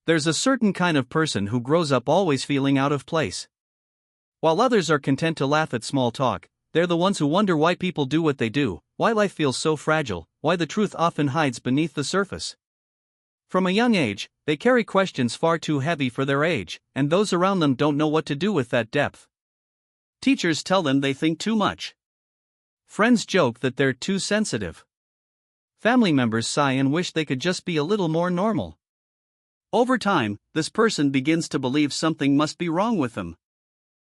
There's a certain kind of person who grows up always feeling out of place. While others are content to laugh at small talk, they're the ones who wonder why people do what they do, why life feels so fragile, why the truth often hides beneath the surface. From a young age, they carry questions far too heavy for their age, and those around them don't know what to do with that depth. Teachers tell them they think too much. Friends joke that they're too sensitive. Family members sigh and wish they could just be a little more normal. Over time, this person begins to believe something must be wrong with them.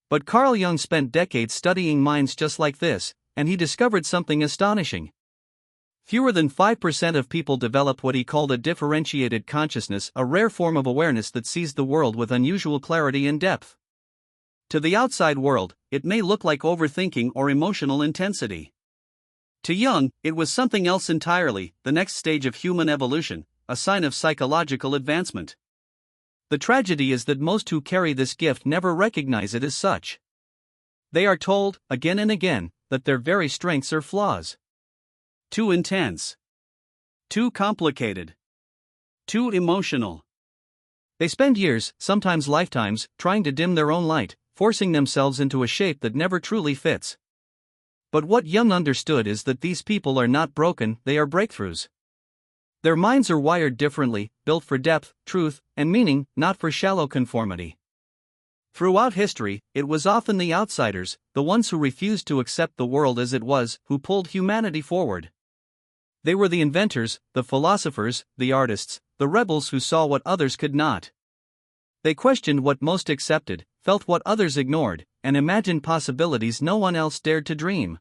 But Carl Jung spent decades studying minds just like this, and he discovered something astonishing. Fewer than 5% of people develop what he called a differentiated consciousness, a rare form of awareness that sees the world with unusual clarity and depth. To the outside world, it may look like overthinking or emotional intensity. To Jung, it was something else entirely, the next stage of human evolution, a sign of psychological advancement. The tragedy is that most who carry this gift never recognize it as such. They are told, again and again, that their very strengths are flaws. Too intense. Too complicated. Too emotional. They spend years, sometimes lifetimes, trying to dim their own light, forcing themselves into a shape that never truly fits. But what Jung understood is that these people are not broken, they are breakthroughs. Their minds are wired differently, built for depth, truth, and meaning, not for shallow conformity. Throughout history, it was often the outsiders, the ones who refused to accept the world as it was, who pulled humanity forward. They were the inventors, the philosophers, the artists, the rebels who saw what others could not. They questioned what most accepted, felt what others ignored, and imagined possibilities no one else dared to dream.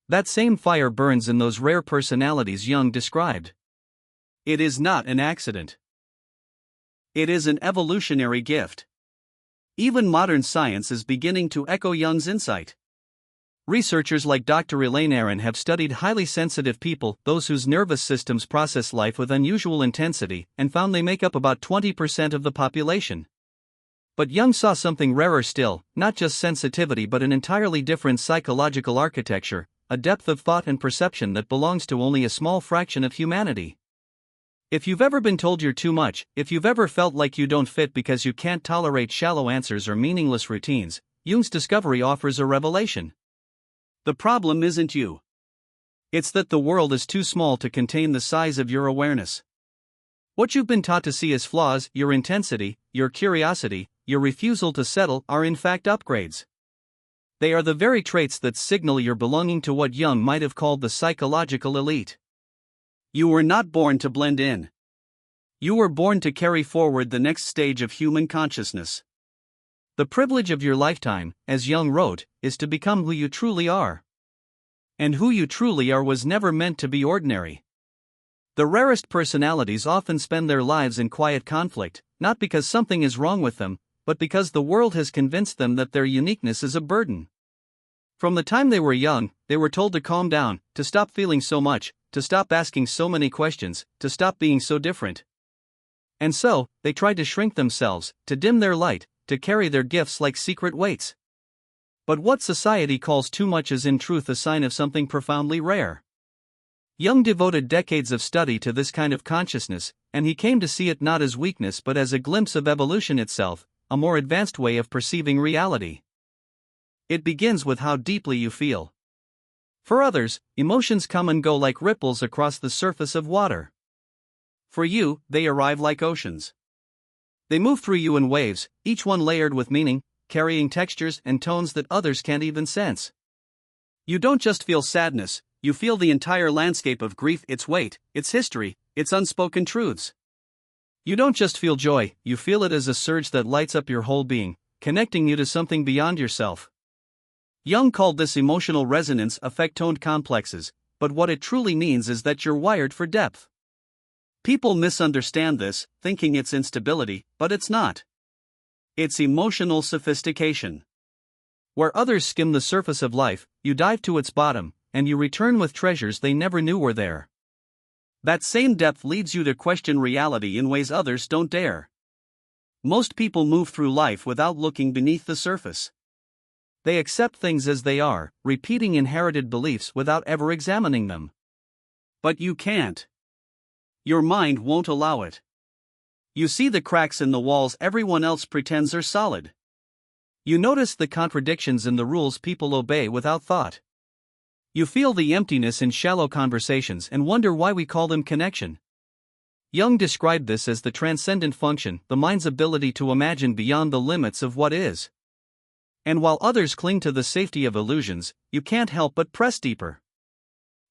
That same fire burns in those rare personalities Jung described. It is not an accident. It is an evolutionary gift. Even modern science is beginning to echo Jung's insight. Researchers like Dr. Elaine Aron have studied highly sensitive people, those whose nervous systems process life with unusual intensity, and found they make up about 20% of the population. But Jung saw something rarer still, not just sensitivity but an entirely different psychological architecture, a depth of thought and perception that belongs to only a small fraction of humanity. If you've ever been told you're too much, if you've ever felt like you don't fit because you can't tolerate shallow answers or meaningless routines, Jung's discovery offers a revelation. The problem isn't you. It's that the world is too small to contain the size of your awareness. What you've been taught to see as flaws, your intensity, your curiosity, your refusal to settle, are in fact upgrades. They are the very traits that signal your belonging to what Jung might have called the psychological elite. You were not born to blend in. You were born to carry forward the next stage of human consciousness. The privilege of your lifetime, as Jung wrote, is to become who you truly are. And who you truly are was never meant to be ordinary. The rarest personalities often spend their lives in quiet conflict, not because something is wrong with them, but because the world has convinced them that their uniqueness is a burden. From the time they were young, they were told to calm down, to stop feeling so much, to stop asking so many questions, to stop being so different. And so, they tried to shrink themselves, to dim their light, to carry their gifts like secret weights. But what society calls too much is in truth a sign of something profoundly rare. Jung devoted decades of study to this kind of consciousness, and he came to see it not as weakness but as a glimpse of evolution itself, a more advanced way of perceiving reality. It begins with how deeply you feel. For others, emotions come and go like ripples across the surface of water. For you, they arrive like oceans. They move through you in waves, each one layered with meaning, carrying textures and tones that others can't even sense. You don't just feel sadness, you feel the entire landscape of grief, its weight, its history, its unspoken truths. You don't just feel joy, you feel it as a surge that lights up your whole being, connecting you to something beyond yourself. Jung called this emotional resonance affect-toned complexes, but what it truly means is that you're wired for depth. People misunderstand this, thinking it's instability, but it's not. It's emotional sophistication. Where others skim the surface of life, you dive to its bottom, and you return with treasures they never knew were there. That same depth leads you to question reality in ways others don't dare. Most people move through life without looking beneath the surface. They accept things as they are, repeating inherited beliefs without ever examining them. But you can't. Your mind won't allow it. You see the cracks in the walls everyone else pretends are solid. You notice the contradictions in the rules people obey without thought. You feel the emptiness in shallow conversations and wonder why we call them connection. Jung described this as the transcendent function, the mind's ability to imagine beyond the limits of what is. And while others cling to the safety of illusions, you can't help but press deeper.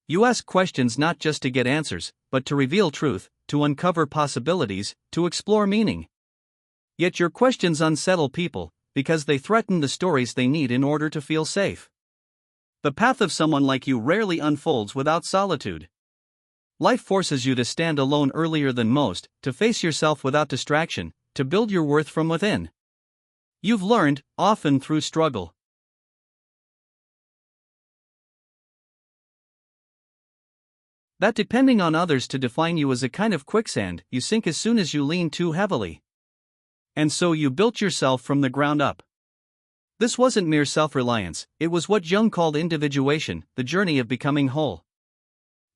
You ask questions not just to get answers, but to reveal truth, to uncover possibilities, to explore meaning. Yet your questions unsettle people, because they threaten the stories they need in order to feel safe. The path of someone like you rarely unfolds without solitude. Life forces you to stand alone earlier than most, to face yourself without distraction, to build your worth from within. You've learned, often through struggle, that depending on others to define you is a kind of quicksand, you sink as soon as you lean too heavily. And so you built yourself from the ground up. This wasn't mere self-reliance, it was what Jung called individuation, the journey of becoming whole.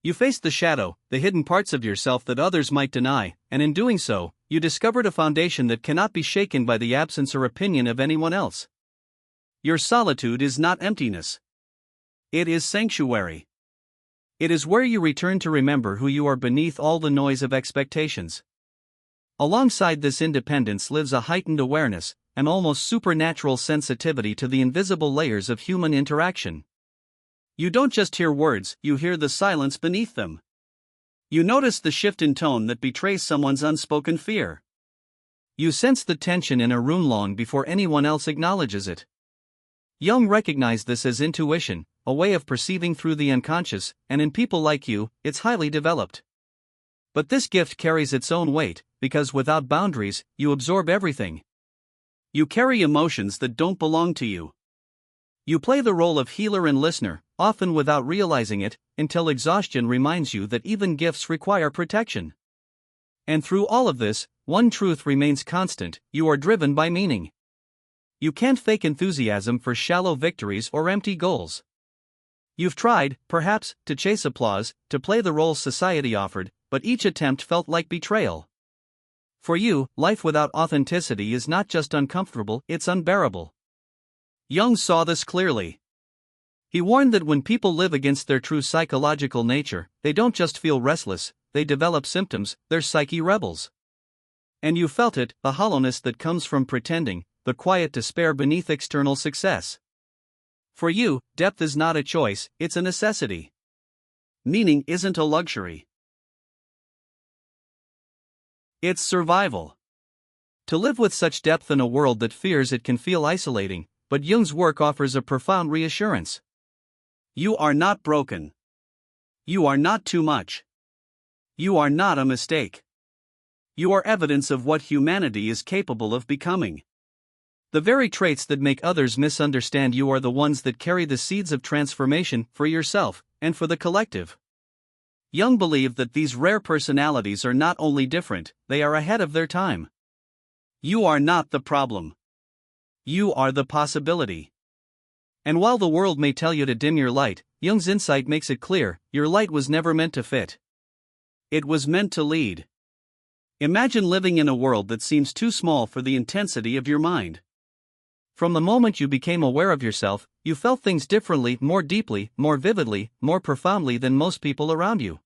You faced the shadow, the hidden parts of yourself that others might deny, and in doing so, you discovered a foundation that cannot be shaken by the absence or opinion of anyone else. Your solitude is not emptiness. It is sanctuary. It is where you return to remember who you are beneath all the noise of expectations. Alongside this independence lives a heightened awareness, an almost supernatural sensitivity to the invisible layers of human interaction. You don't just hear words, you hear the silence beneath them. You notice the shift in tone that betrays someone's unspoken fear. You sense the tension in a room long before anyone else acknowledges it. Jung recognized this as intuition, a way of perceiving through the unconscious, and in people like you, it's highly developed. But this gift carries its own weight, because without boundaries, you absorb everything. You carry emotions that don't belong to you. You play the role of healer and listener, often without realizing it, until exhaustion reminds you that even gifts require protection. And through all of this, one truth remains constant: you are driven by meaning. You can't fake enthusiasm for shallow victories or empty goals. You've tried, perhaps, to chase applause, to play the roles society offered, but each attempt felt like betrayal. For you, life without authenticity is not just uncomfortable, it's unbearable. Jung saw this clearly. He warned that when people live against their true psychological nature, they don't just feel restless, they develop symptoms, they're psyche rebels. And you felt it, the hollowness that comes from pretending, the quiet despair beneath external success. For you, depth is not a choice, it's a necessity. Meaning isn't a luxury. It's survival. To live with such depth in a world that fears it can feel isolating, but Jung's work offers a profound reassurance. You are not broken. You are not too much. You are not a mistake. You are evidence of what humanity is capable of becoming. The very traits that make others misunderstand you are the ones that carry the seeds of transformation for yourself and for the collective. Jung believed that these rare personalities are not only different, they are ahead of their time. You are not the problem. You are the possibility. And while the world may tell you to dim your light, Jung's insight makes it clear: your light was never meant to fit. It was meant to lead. Imagine living in a world that seems too small for the intensity of your mind. From the moment you became aware of yourself, you felt things differently, more deeply, more vividly, more profoundly than most people around you.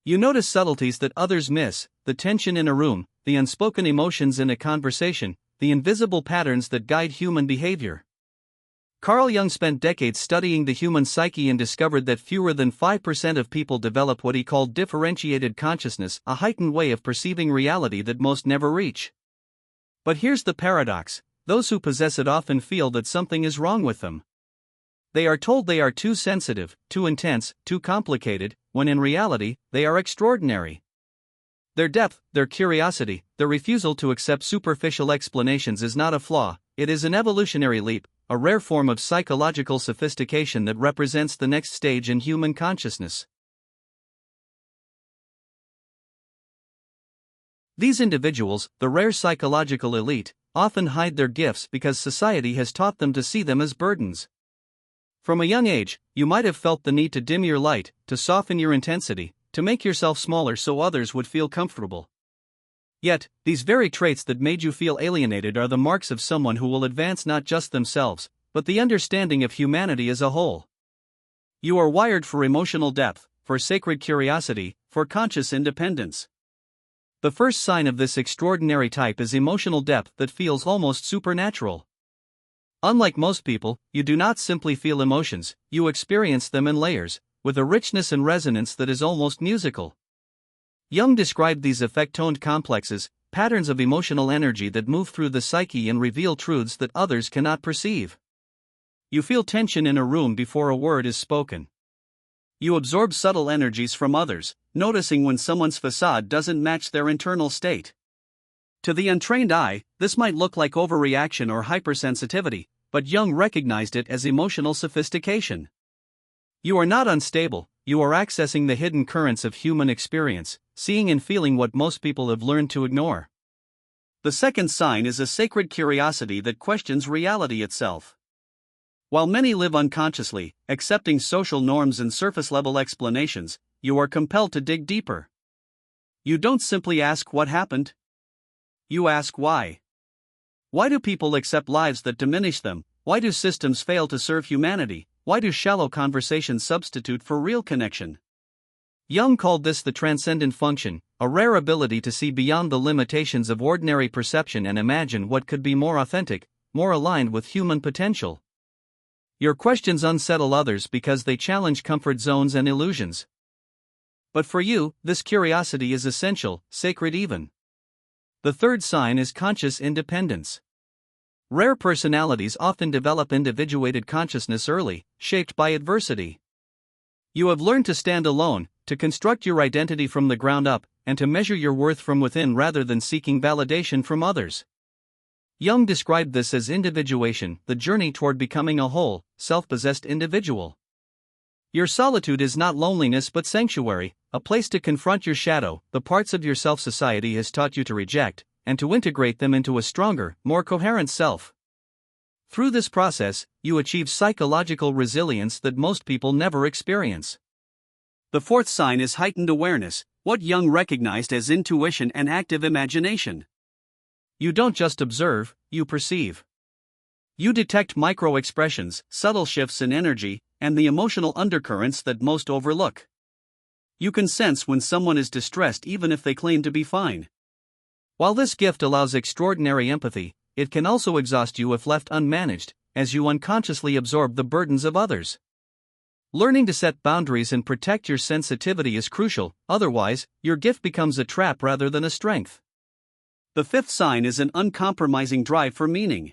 You notice subtleties that others miss: the tension in a room, the unspoken emotions in a conversation, the invisible patterns that guide human behavior. Carl Jung spent decades studying the human psyche and discovered that fewer than 5% of people develop what he called differentiated consciousness, a heightened way of perceiving reality that most never reach. But here's the paradox: those who possess it often feel that something is wrong with them. They are told they are too sensitive, too intense, too complicated, when in reality, they are extraordinary. Their depth, their curiosity, their refusal to accept superficial explanations is not a flaw, it is an evolutionary leap, a rare form of psychological sophistication that represents the next stage in human consciousness. These individuals, the rare psychological elite, often hide their gifts because society has taught them to see them as burdens. From a young age, you might have felt the need to dim your light, to soften your intensity, to make yourself smaller so others would feel comfortable. Yet, these very traits that made you feel alienated are the marks of someone who will advance not just themselves, but the understanding of humanity as a whole. You are wired for emotional depth, for sacred curiosity, for conscious independence. The first sign of this extraordinary type is emotional depth that feels almost supernatural. Unlike most people, you do not simply feel emotions, you experience them in layers, with a richness and resonance that is almost musical. Jung described these affect-toned complexes, patterns of emotional energy that move through the psyche and reveal truths that others cannot perceive. You feel tension in a room before a word is spoken. You absorb subtle energies from others, noticing when someone's facade doesn't match their internal state. To the untrained eye, this might look like overreaction or hypersensitivity, but Jung recognized it as emotional sophistication. You are not unstable, you are accessing the hidden currents of human experience, seeing and feeling what most people have learned to ignore. The second sign is a sacred curiosity that questions reality itself. While many live unconsciously, accepting social norms and surface-level explanations, you are compelled to dig deeper. You don't simply ask what happened. You ask why. Why do people accept lives that diminish them? Why do systems fail to serve humanity? Why do shallow conversations substitute for real connection? Jung called this the transcendent function, a rare ability to see beyond the limitations of ordinary perception and imagine what could be more authentic, more aligned with human potential. Your questions unsettle others because they challenge comfort zones and illusions. But for you, this curiosity is essential, sacred even. The third sign is conscious independence. Rare personalities often develop individuated consciousness early, shaped by adversity. You have learned to stand alone, to construct your identity from the ground up, and to measure your worth from within rather than seeking validation from others. Jung described this as individuation, the journey toward becoming a whole, self-possessed individual. Your solitude is not loneliness but sanctuary, a place to confront your shadow, the parts of yourself society has taught you to reject, and to integrate them into a stronger, more coherent self. Through this process, you achieve psychological resilience that most people never experience. The fourth sign is heightened awareness, what Jung recognized as intuition and active imagination. You don't just observe, you perceive. You detect micro-expressions, subtle shifts in energy, and the emotional undercurrents that most overlook. You can sense when someone is distressed even if they claim to be fine. While this gift allows extraordinary empathy, it can also exhaust you if left unmanaged, as you unconsciously absorb the burdens of others. Learning to set boundaries and protect your sensitivity is crucial, otherwise, your gift becomes a trap rather than a strength. The fifth sign is an uncompromising drive for meaning.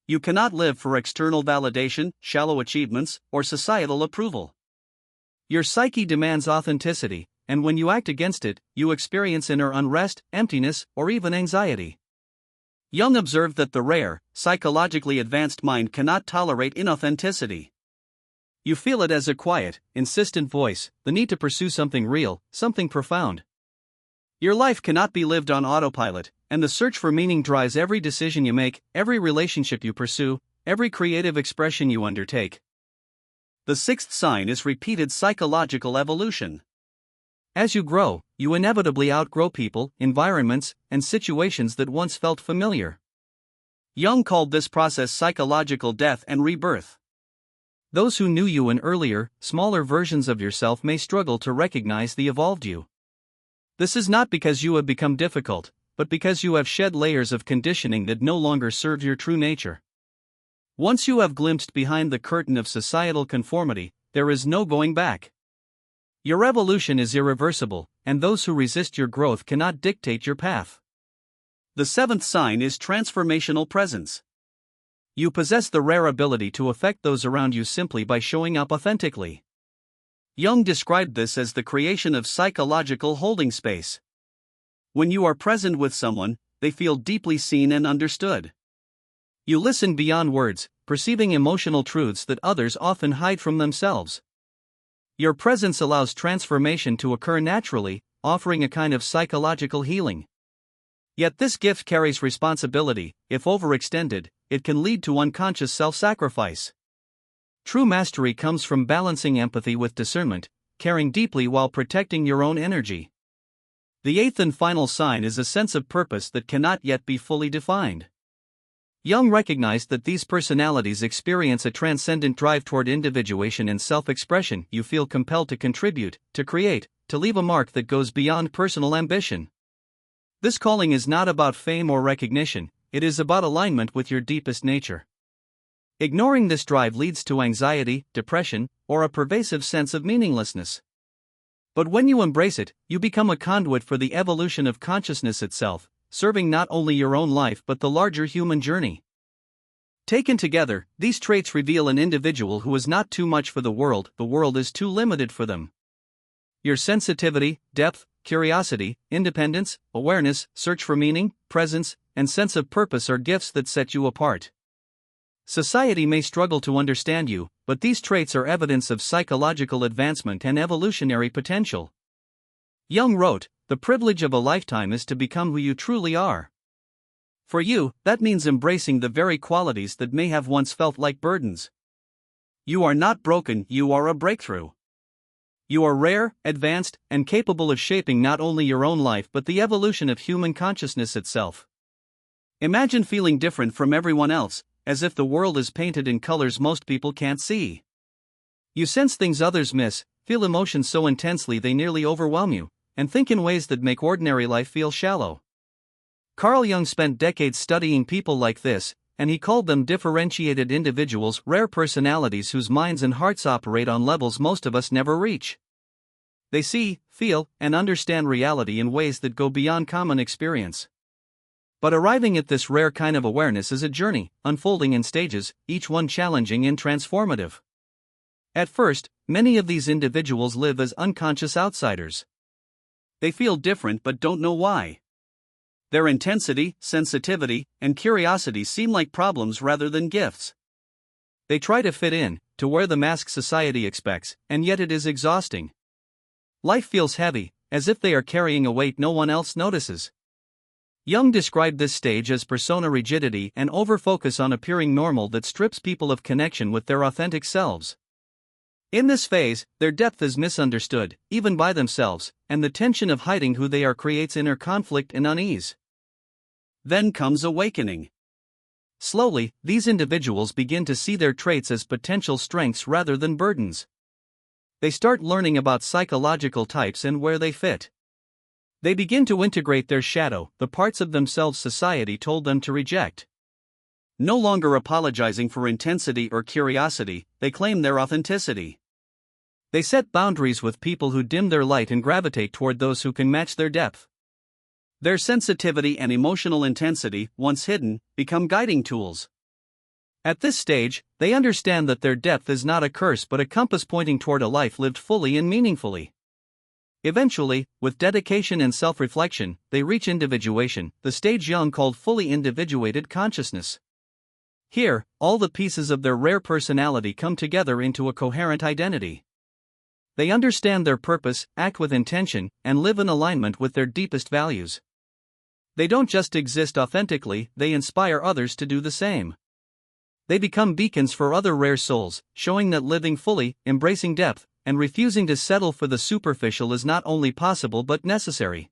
You cannot live for external validation, shallow achievements, or societal approval. Your psyche demands authenticity, and when you act against it, you experience inner unrest, emptiness, or even anxiety. Jung observed that the rare, psychologically advanced mind cannot tolerate inauthenticity. You feel it as a quiet, insistent voice, the need to pursue something real, something profound. Your life cannot be lived on autopilot, and the search for meaning drives every decision you make, every relationship you pursue, every creative expression you undertake. The sixth sign is repeated psychological evolution. As you grow, you inevitably outgrow people, environments, and situations that once felt familiar. Jung called this process psychological death and rebirth. Those who knew you in earlier, smaller versions of yourself may struggle to recognize the evolved you. This is not because you have become difficult, but because you have shed layers of conditioning that no longer serve your true nature. Once you have glimpsed behind the curtain of societal conformity, there is no going back. Your evolution is irreversible, and those who resist your growth cannot dictate your path. The seventh sign is transformational presence. You possess the rare ability to affect those around you simply by showing up authentically. Jung described this as the creation of psychological holding space. When you are present with someone, they feel deeply seen and understood. You listen beyond words, perceiving emotional truths that others often hide from themselves. Your presence allows transformation to occur naturally, offering a kind of psychological healing. Yet this gift carries responsibility. If overextended, it can lead to unconscious self-sacrifice. True mastery comes from balancing empathy with discernment, caring deeply while protecting your own energy. The eighth and final sign is a sense of purpose that cannot yet be fully defined. Jung recognized that these personalities experience a transcendent drive toward individuation and self-expression. You feel compelled to contribute, to create, to leave a mark that goes beyond personal ambition. This calling is not about fame or recognition, it is about alignment with your deepest nature. Ignoring this drive leads to anxiety, depression, or a pervasive sense of meaninglessness. But when you embrace it, you become a conduit for the evolution of consciousness itself, serving not only your own life but the larger human journey. Taken together, these traits reveal an individual who is not too much for the world is too limited for them. Your sensitivity, depth, curiosity, independence, awareness, search for meaning, presence, and sense of purpose are gifts that set you apart. Society may struggle to understand you, but these traits are evidence of psychological advancement and evolutionary potential. Jung wrote, "The privilege of a lifetime is to become who you truly are." For you, that means embracing the very qualities that may have once felt like burdens. You are not broken, you are a breakthrough. You are rare, advanced, and capable of shaping not only your own life but the evolution of human consciousness itself. Imagine feeling different from everyone else, as if the world is painted in colors most people can't see. You sense things others miss, feel emotions so intensely they nearly overwhelm you, and think in ways that make ordinary life feel shallow. Carl Jung spent decades studying people like this, and he called them differentiated individuals, rare personalities whose minds and hearts operate on levels most of us never reach. They see, feel, and understand reality in ways that go beyond common experience. But arriving at this rare kind of awareness is a journey, unfolding in stages, each one challenging and transformative. At first, many of these individuals live as unconscious outsiders. They feel different but don't know why. Their intensity, sensitivity, and curiosity seem like problems rather than gifts. They try to fit in, to wear the mask society expects, and yet it is exhausting. Life feels heavy, as if they are carrying a weight no one else notices. Jung described this stage as persona rigidity, an overfocus on appearing normal that strips people of connection with their authentic selves. In this phase, their depth is misunderstood, even by themselves, and the tension of hiding who they are creates inner conflict and unease. Then comes awakening. Slowly, these individuals begin to see their traits as potential strengths rather than burdens. They start learning about psychological types and where they fit. They begin to integrate their shadow, the parts of themselves society told them to reject. No longer apologizing for intensity or curiosity, they claim their authenticity. They set boundaries with people who dim their light and gravitate toward those who can match their depth. Their sensitivity and emotional intensity, once hidden, become guiding tools. At this stage, they understand that their depth is not a curse but a compass pointing toward a life lived fully and meaningfully. Eventually, with dedication and self-reflection, they reach individuation, the stage Jung called fully individuated consciousness. Here, all the pieces of their rare personality come together into a coherent identity. They understand their purpose, act with intention, and live in alignment with their deepest values. They don't just exist authentically, they inspire others to do the same. They become beacons for other rare souls, showing that living fully, embracing depth, and refusing to settle for the superficial is not only possible but necessary.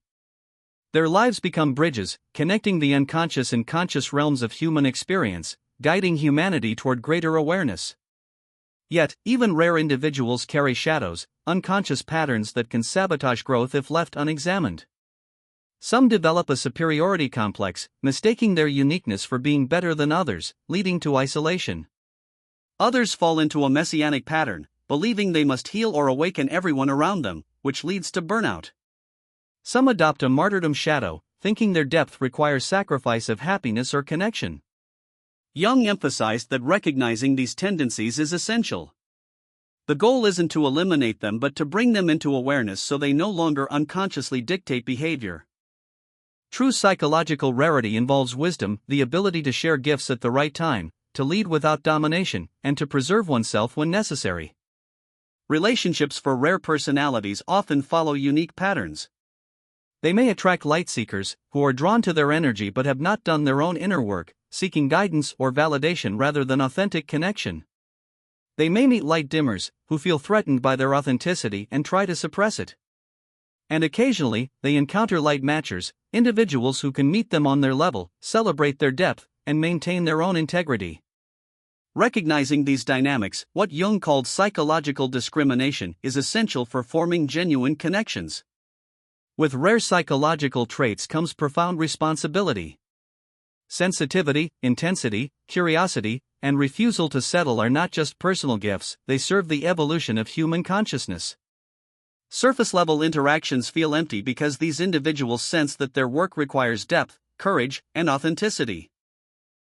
Their lives become bridges, connecting the unconscious and conscious realms of human experience, guiding humanity toward greater awareness. Yet, even rare individuals carry shadows, unconscious patterns that can sabotage growth if left unexamined. Some develop a superiority complex, mistaking their uniqueness for being better than others, leading to isolation. Others fall into a messianic pattern, believing they must heal or awaken everyone around them, which leads to burnout. Some adopt a martyrdom shadow, thinking their depth requires sacrifice of happiness or connection. Jung emphasized that recognizing these tendencies is essential. The goal isn't to eliminate them but to bring them into awareness so they no longer unconsciously dictate behavior. True psychological rarity involves wisdom, the ability to share gifts at the right time, to lead without domination, and to preserve oneself when necessary. Relationships for rare personalities often follow unique patterns. They may attract light seekers, who are drawn to their energy but have not done their own inner work, seeking guidance or validation rather than authentic connection. They may meet light dimmers, who feel threatened by their authenticity and try to suppress it. And occasionally, they encounter light matchers, individuals who can meet them on their level, celebrate their depth, and maintain their own integrity. Recognizing these dynamics, what Jung called psychological discrimination, is essential for forming genuine connections. With rare psychological traits comes profound responsibility. Sensitivity, intensity, curiosity, and refusal to settle are not just personal gifts, they serve the evolution of human consciousness. Surface-level interactions feel empty because these individuals sense that their work requires depth, courage, and authenticity.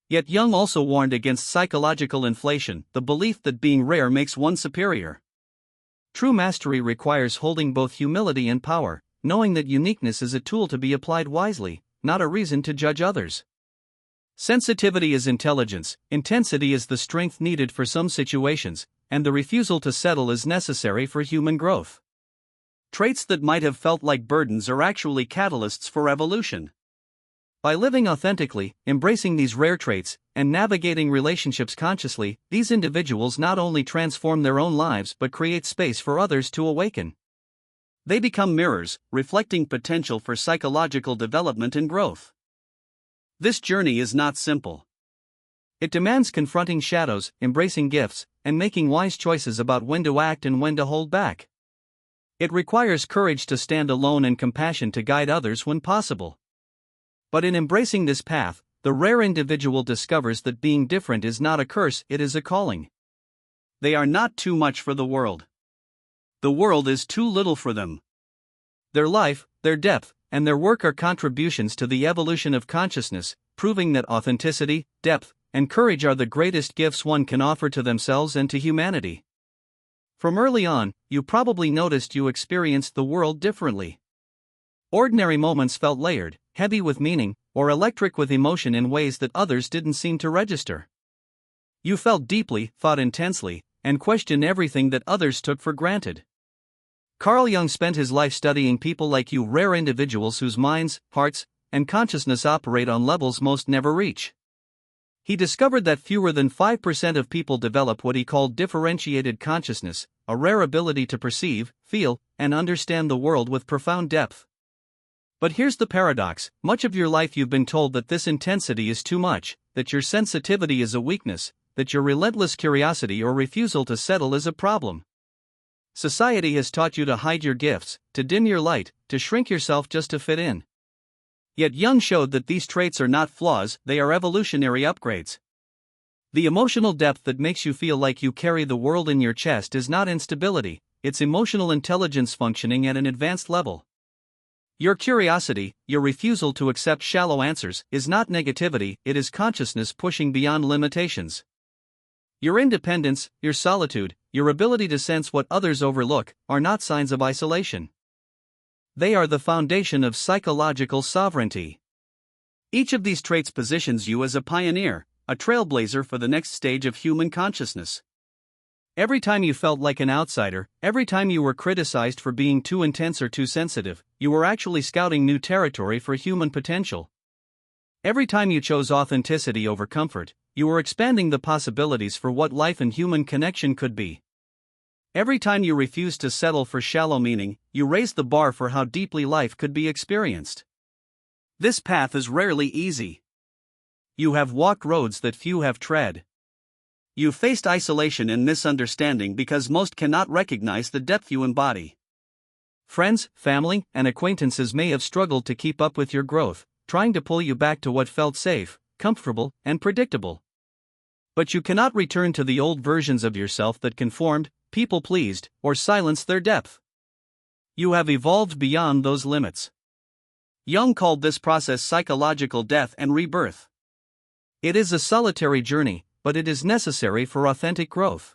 Yet Jung also warned against psychological inflation, the belief that being rare makes one superior. True mastery requires holding both humility and power, knowing that uniqueness is a tool to be applied wisely, not a reason to judge others. Sensitivity is intelligence, intensity is the strength needed for some situations, and the refusal to settle is necessary for human growth. Traits that might have felt like burdens are actually catalysts for evolution. By living authentically, embracing these rare traits, and navigating relationships consciously, these individuals not only transform their own lives but create space for others to awaken. They become mirrors, reflecting potential for psychological development and growth. This journey is not simple. It demands confronting shadows, embracing gifts, and making wise choices about when to act and when to hold back. It requires courage to stand alone and compassion to guide others when possible. But in embracing this path, the rare individual discovers that being different is not a curse, it is a calling. They are not too much for the world. The world is too little for them. Their life, their depth, and their work are contributions to the evolution of consciousness, proving that authenticity, depth, and courage are the greatest gifts one can offer to themselves and to humanity. From early on, you probably noticed you experienced the world differently. Ordinary moments felt layered, heavy with meaning, or electric with emotion in ways that others didn't seem to register. You felt deeply, thought intensely, and questioned everything that others took for granted. Carl Jung spent his life studying people like you, rare individuals whose minds, hearts, and consciousness operate on levels most never reach. He discovered that fewer than 5% of people develop what he called differentiated consciousness, a rare ability to perceive, feel, and understand the world with profound depth. But here's the paradox: much of your life you've been told that this intensity is too much, that your sensitivity is a weakness, that your relentless curiosity or refusal to settle is a problem. Society has taught you to hide your gifts, to dim your light, to shrink yourself just to fit in. Yet Jung showed that these traits are not flaws, they are evolutionary upgrades. The emotional depth that makes you feel like you carry the world in your chest is not instability, it's emotional intelligence functioning at an advanced level. Your curiosity, your refusal to accept shallow answers, is not negativity, it is consciousness pushing beyond limitations. Your independence, your solitude, your ability to sense what others overlook, are not signs of isolation. They are the foundation of psychological sovereignty. Each of these traits positions you as a pioneer, a trailblazer for the next stage of human consciousness. Every time you felt like an outsider, every time you were criticized for being too intense or too sensitive, you were actually scouting new territory for human potential. Every time you chose authenticity over comfort, you were expanding the possibilities for what life and human connection could be. Every time you refused to settle for shallow meaning, you raised the bar for how deeply life could be experienced. This path is rarely easy. You have walked roads that few have tread. You faced isolation and misunderstanding because most cannot recognize the depth you embody. Friends, family, and acquaintances may have struggled to keep up with your growth, trying to pull you back to what felt safe, comfortable, and predictable. But you cannot return to the old versions of yourself that conformed, people-pleased, or silenced their depth. You have evolved beyond those limits. Jung called this process psychological death and rebirth. It is a solitary journey, but it is necessary for authentic growth.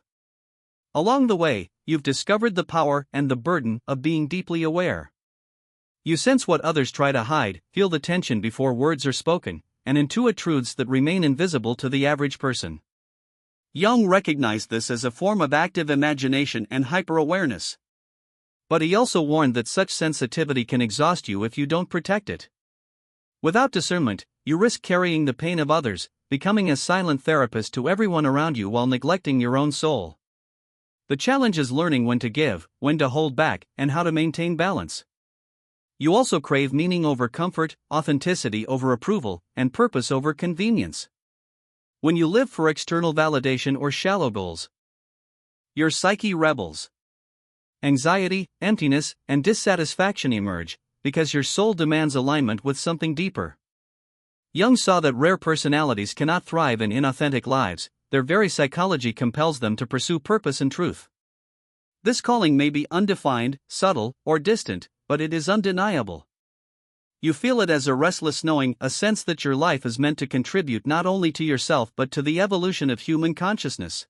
Along the way, you've discovered the power and the burden of being deeply aware. You sense what others try to hide, feel the tension before words are spoken, and intuit truths that remain invisible to the average person. Jung recognized this as a form of active imagination and hyper-awareness. But he also warned that such sensitivity can exhaust you if you don't protect it. Without discernment, you risk carrying the pain of others, becoming a silent therapist to everyone around you while neglecting your own soul. The challenge is learning when to give, when to hold back, and how to maintain balance. You also crave meaning over comfort, authenticity over approval, and purpose over convenience. When you live for external validation or shallow goals, your psyche rebels. Anxiety, emptiness, and dissatisfaction emerge because your soul demands alignment with something deeper. Jung saw that rare personalities cannot thrive in inauthentic lives, their very psychology compels them to pursue purpose and truth. This calling may be undefined, subtle, or distant, but it is undeniable. You feel it as a restless knowing, a sense that your life is meant to contribute not only to yourself but to the evolution of human consciousness.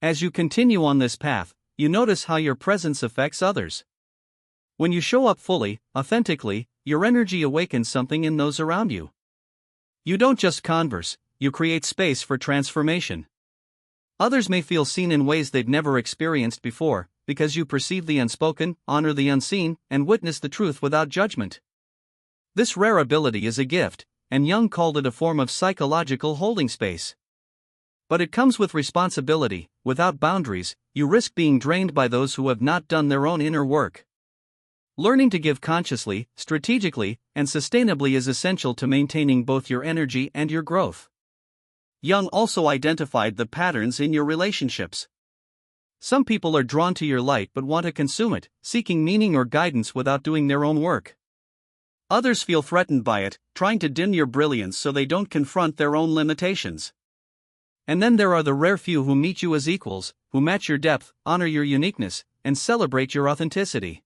As you continue on this path, you notice how your presence affects others. When you show up fully, authentically, your energy awakens something in those around you. You don't just converse, you create space for transformation. Others may feel seen in ways they've never experienced before, because you perceive the unspoken, honor the unseen, and witness the truth without judgment. This rare ability is a gift, and Jung called it a form of psychological holding space. But it comes with responsibility. Without boundaries, you risk being drained by those who have not done their own inner work. Learning to give consciously, strategically, and sustainably is essential to maintaining both your energy and your growth. Jung also identified the patterns in your relationships. Some people are drawn to your light but want to consume it, seeking meaning or guidance without doing their own work. Others feel threatened by it, trying to dim your brilliance so they don't confront their own limitations. And then there are the rare few who meet you as equals, who match your depth, honor your uniqueness, and celebrate your authenticity.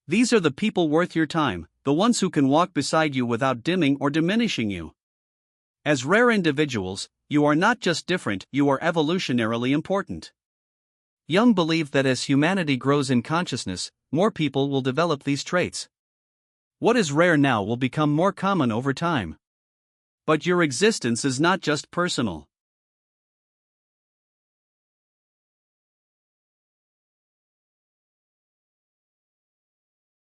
These are the people worth your time, the ones who can walk beside you without dimming or diminishing you. As rare individuals, you are not just different, you are evolutionarily important. Jung believed that as humanity grows in consciousness, more people will develop these traits. What is rare now will become more common over time. But your existence is not just personal.